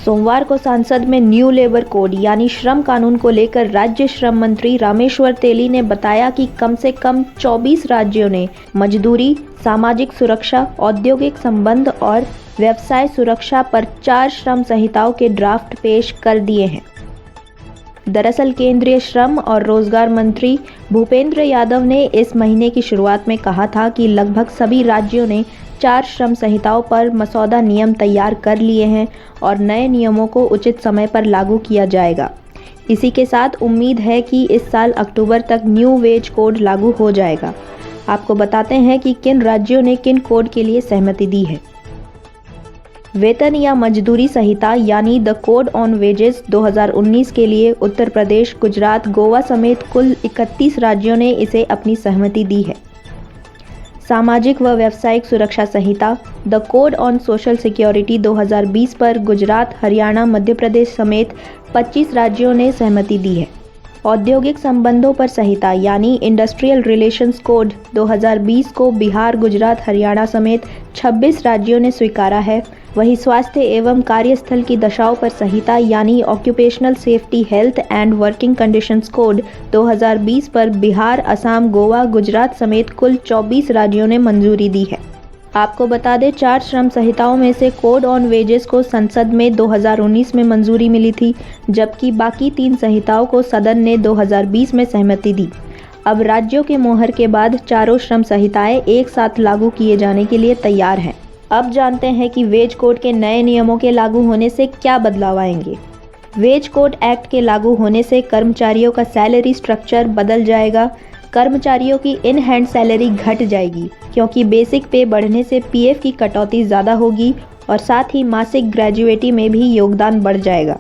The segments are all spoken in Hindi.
सोमवार को संसद में न्यू लेबर कोड यानी श्रम कानून को लेकर राज्य श्रम मंत्री रामेश्वर तेली ने बताया कि कम से कम 24 राज्यों ने मजदूरी, सामाजिक सुरक्षा, औद्योगिक संबंध और व्यवसाय सुरक्षा पर 4 श्रम संहिताओं के ड्राफ्ट पेश कर दिए हैं। दरअसल केंद्रीय श्रम और रोजगार मंत्री भूपेंद्र यादव ने इस महीने की शुरुआत में कहा था कि लगभग सभी राज्यों ने 4 श्रम संहिताओं पर मसौदा नियम तैयार कर लिए हैं और नए नियमों को उचित समय पर लागू किया जाएगा। इसी के साथ उम्मीद है कि इस साल अक्टूबर तक न्यू वेज कोड लागू हो जाएगा। आपको बताते हैं कि किन राज्यों ने किन कोड के लिए सहमति दी है। वेतन या मजदूरी संहिता यानी द कोड ऑन वेजेस 2019 के लिए उत्तर प्रदेश, गुजरात, गोवा समेत कुल 31 राज्यों ने इसे अपनी सहमति दी है। सामाजिक व व्यावसायिक सुरक्षा संहिता the code on social security 2020 पर गुजरात, हरियाणा, मध्य प्रदेश समेत 25 राज्यों ने सहमति दी है। औद्योगिक संबंधों पर संहिता यानी इंडस्ट्रियल रिलेशंस कोड 2020 को बिहार, गुजरात, हरियाणा समेत 26 राज्यों ने स्वीकारा है। वहीं स्वास्थ्य एवं कार्यस्थल की दशाओं पर संहिता यानी occupational safety, health and working conditions code 2020 पर बिहार, असम, गोवा, गुजरात समेत कुल 24 राज्यों ने मंजूरी दी है। आपको बता दें 4 श्रम संहिताओं में से कोड ऑन वेजेस को संसद में 2019 में मंजूरी मिली थी, जबकि बाकी 3 संहिताओं को सदन ने 2020 में सहमति दी। अब राज्यों के मोहर के बाद चारों श्रम संहिताएं एक साथ लागू किए जाने के लिए तैयार हैं। अब जानते हैं कि वेज कोड के नए नियमों के लागू होने से क्या बदलाव आएंगे। वेज कोड एक्ट के लागू होने से कर्मचारियों का सैलरी स्ट्रक्चर बदल जाएगा। कर्मचारियों की इन हैंड सैलरी घट जाएगी क्योंकि बेसिक पे बढ़ने से पीएफ की कटौती ज़्यादा होगी और साथ ही मासिक ग्रेजुएटी में भी योगदान बढ़ जाएगा।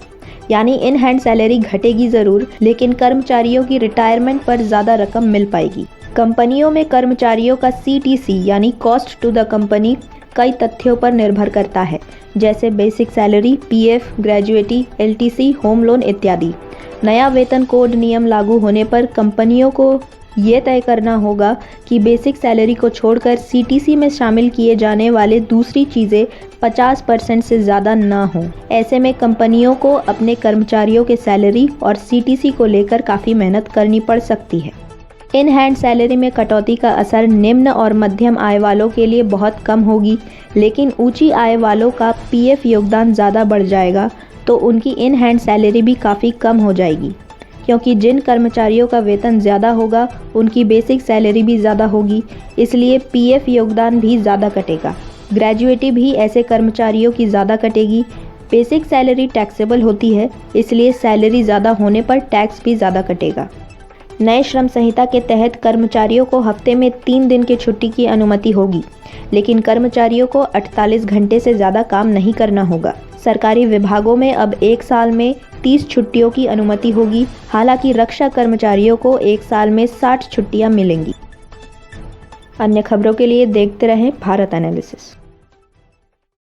यानी इन हैंड सैलरी घटेगी ज़रूर, लेकिन कर्मचारियों की रिटायरमेंट पर ज़्यादा रकम मिल पाएगी। कंपनियों में कर्मचारियों का CTC यानी कॉस्ट टू द कंपनी कई तथ्यों पर निर्भर करता है, जैसे basic salary, PF, gratuity, LTC, home loan इत्यादि। नया वेतन कोड नियम लागू होने पर कंपनियों को ये तय करना होगा कि बेसिक सैलरी को छोड़कर CTC में शामिल किए जाने वाले दूसरी चीज़ें 50% से ज़्यादा ना हों। ऐसे में कंपनियों को अपने कर्मचारियों के सैलरी और CTC को लेकर काफ़ी मेहनत करनी पड़ सकती है। इन हैंड सैलरी में कटौती का असर निम्न और मध्यम आय वालों के लिए बहुत कम होगी, लेकिन ऊंची आय वालों का पीएफ योगदान ज़्यादा बढ़ जाएगा तो उनकी इन हैंड सैलरी भी काफ़ी कम हो जाएगी, क्योंकि जिन कर्मचारियों का वेतन ज़्यादा होगा उनकी बेसिक सैलरी भी ज़्यादा होगी, इसलिए पीएफ योगदान भी ज़्यादा कटेगा। ग्रेजुएटी भी ऐसे कर्मचारियों की ज़्यादा कटेगी। बेसिक सैलरी टैक्सेबल होती है, इसलिए सैलरी ज़्यादा होने पर टैक्स भी ज़्यादा कटेगा। नए श्रम संहिता के तहत कर्मचारियों को हफ्ते में 3 दिन की छुट्टी की अनुमति होगी, लेकिन कर्मचारियों को 48 घंटे से ज़्यादा काम नहीं करना होगा। सरकारी विभागों में अब 1 साल में 30 छुट्टियों की अनुमति होगी। हालांकि रक्षा कर्मचारियों को 1 साल में 60 छुट्टियां मिलेंगी। अन्य खबरों के लिए देखते रहें भारत एनालिसिस।